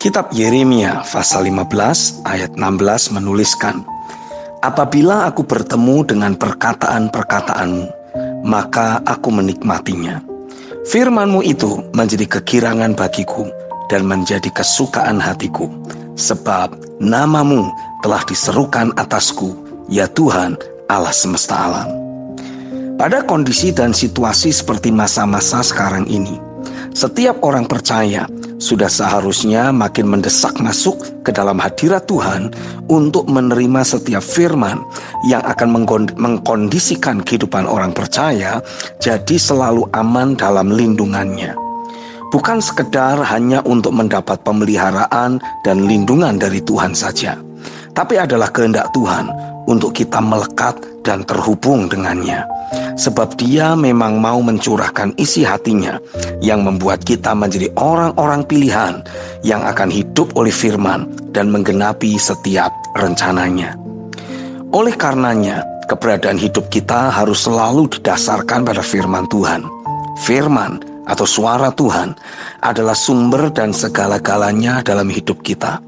Kitab Yeremia pasal 15 ayat 16 menuliskan, "Apabila aku bertemu dengan perkataan-perkataanmu, maka aku menikmatinya. Firman-Mu itu menjadi kegirangan bagiku dan menjadi kesukaan hatiku, sebab nama-Mu telah diserukan atasku, ya Tuhan Allah semesta alam." Pada kondisi dan situasi seperti masa-masa sekarang ini, setiap orang percaya sudah seharusnya makin mendesak masuk ke dalam hadirat Tuhan untuk menerima setiap firman yang akan mengkondisikan kehidupan orang percaya jadi selalu aman dalam lindungannya. Bukan sekedar hanya untuk mendapat pemeliharaan dan lindungan dari Tuhan saja, tapi adalah kehendak Tuhan untuk kita melekat dan terhubung dengannya. Sebab Dia memang mau mencurahkan isi hatinya yang membuat kita menjadi orang-orang pilihan yang akan hidup oleh firman dan menggenapi setiap rencananya. Oleh karenanya, keberadaan hidup kita harus selalu didasarkan pada firman Tuhan. Firman atau suara Tuhan adalah sumber dan segala-galanya dalam hidup kita,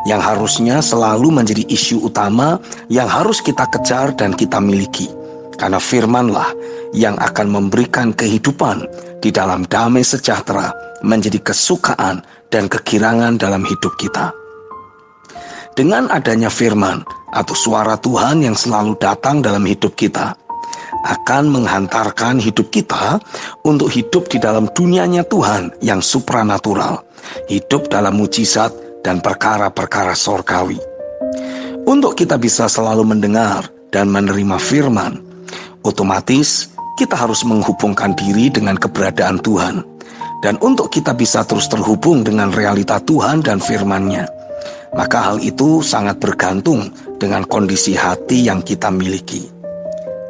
yang harusnya selalu menjadi isu utama yang harus kita kejar dan kita miliki. Karena firman-lah yang akan memberikan kehidupan di dalam damai sejahtera menjadi kesukaan dan kegirangan dalam hidup kita. Dengan adanya firman atau suara Tuhan yang selalu datang dalam hidup kita, akan menghantarkan hidup kita untuk hidup di dalam dunianya Tuhan yang supranatural, hidup dalam mujizat dan perkara-perkara sorgawi. Untuk kita bisa selalu mendengar dan menerima firman, otomatis kita harus menghubungkan diri dengan keberadaan Tuhan. Dan untuk kita bisa terus terhubung dengan realita Tuhan dan firman-Nya, maka hal itu sangat bergantung dengan kondisi hati yang kita miliki.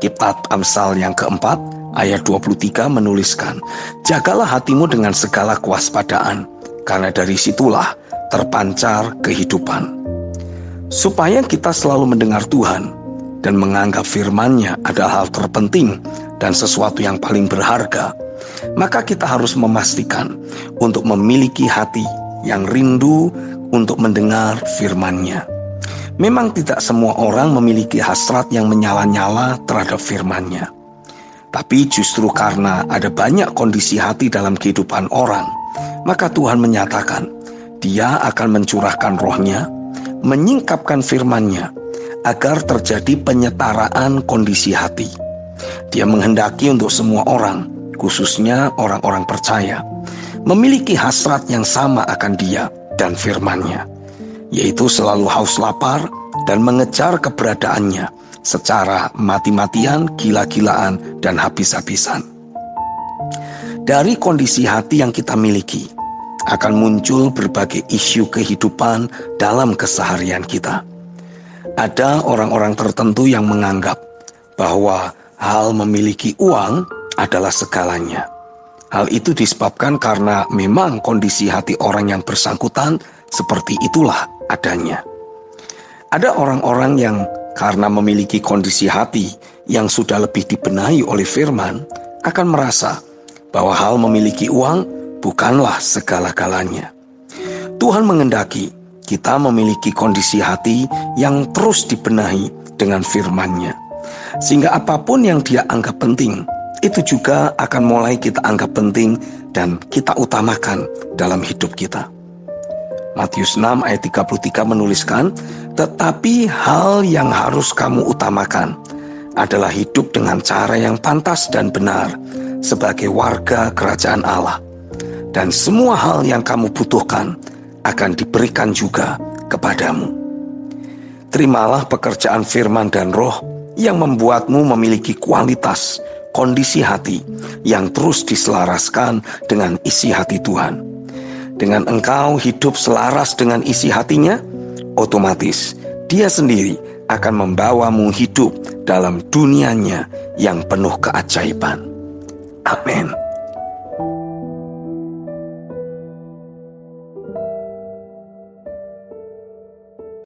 Kitab Amsal yang keempat ayat 23 menuliskan, "Jagalah hatimu dengan segala kewaspadaan, karena dari situlah terpancar kehidupan." Supaya kita selalu mendengar Tuhan dan menganggap firman-Nya adalah hal terpenting dan sesuatu yang paling berharga, maka kita harus memastikan untuk memiliki hati yang rindu untuk mendengar firman-Nya. Memang tidak semua orang memiliki hasrat yang menyala-nyala terhadap firman-Nya. Tapi justru karena ada banyak kondisi hati dalam kehidupan orang, maka Tuhan menyatakan Dia akan mencurahkan roh-Nya, menyingkapkan firman-Nya, agar terjadi penyetaraan kondisi hati. Dia menghendaki untuk semua orang, khususnya orang-orang percaya, memiliki hasrat yang sama akan Dia dan firman-Nya, yaitu selalu haus lapar dan mengejar keberadaannya secara mati-matian, gila-gilaan, dan habis-habisan. Dari kondisi hati yang kita miliki, akan muncul berbagai isu kehidupan dalam keseharian kita. Ada orang-orang tertentu yang menganggap bahwa hal memiliki uang adalah segalanya. Hal itu disebabkan karena memang kondisi hati orang yang bersangkutan seperti itulah adanya. Ada orang-orang yang karena memiliki kondisi hati yang sudah lebih dibenahi oleh firman, akan merasa bahwa hal memiliki uang bukanlah segala-galanya. Tuhan menghendaki kita memiliki kondisi hati yang terus dibenahi dengan firman-Nya, sehingga apapun yang Dia anggap penting, itu juga akan mulai kita anggap penting dan kita utamakan dalam hidup kita. Matius 6 ayat 33 menuliskan, "Tetapi hal yang harus kamu utamakan adalah hidup dengan cara yang pantas dan benar sebagai warga kerajaan Allah. Dan semua hal yang kamu butuhkan akan diberikan juga kepadamu." Terimalah pekerjaan firman dan roh yang membuatmu memiliki kualitas, kondisi hati yang terus diselaraskan dengan isi hati Tuhan. Dengan engkau hidup selaras dengan isi hatinya, otomatis Dia sendiri akan membawamu hidup dalam dunianya yang penuh keajaiban. Amin.